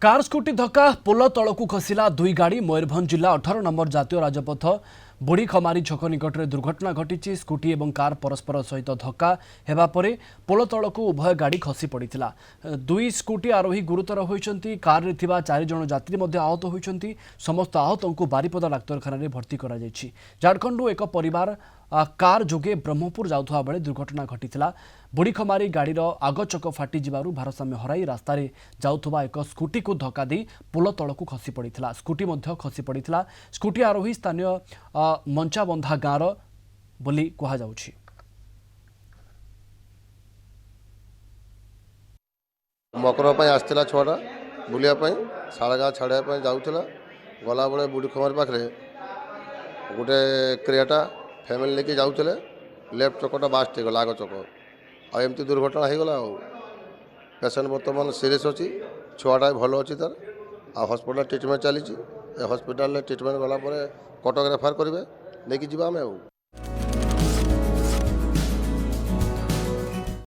Car scooty धक्का पोल तलकू खसला दुई गाड़ी मयूरभंज जिला 18 नंबर जातीय राजपथ बुढ़ी खमारी छक निकट में दुर्घटना घटी। स्कूटी और कार परस्पर सहित धक्का हेबा परे पोल तलकू उभय गाड़ी खसी पड़ा। दुई स्कूटी आरोही गुरुतर होइछंती। कार रे थिबा 4 जण यात्री मध्ये आहत होइछंती। समस्त आहतों को बारिपदा डाक्तरखाना रे भर्ती करा जायछि। झारखंड एक परिवार कार जोगे ब्रह्मपुर जाउथवा बेले दुर्घटना घटिथिला। बुढ़ी खमारी गाड़ीर आग चक फाटी जिबारु भारसाम्य हराई रास्तार जाउथवा एक स्कूटी को धक्का दे पोल तलकू खसी पड़ा। स्कूटी मध्य खसी पड़ा। स्कूटी आरोही स्थानीय मंचाबंधा गाँवर बोली कहा जाउछि। मकर पर आसला छुआटा बुलियापाई शाड़गा छाड़ा जाऊला गला बेले बुढ़ी खमार पाखे गोटे क्रियाटा फैमिली लेके जाऊले लेफ्ट चकटा बास्ट गला आग चक आमती दुर्घटना हो गला। पेसेंट बर्तमान सीरीयस अच्छी छुआटा भल अच्छी तार हॉस्पिटल ट्रिटमेंट चली हॉस्पिटल ट्रिटमेंट गला कटक रेफर करेंगे नहीं कि आम।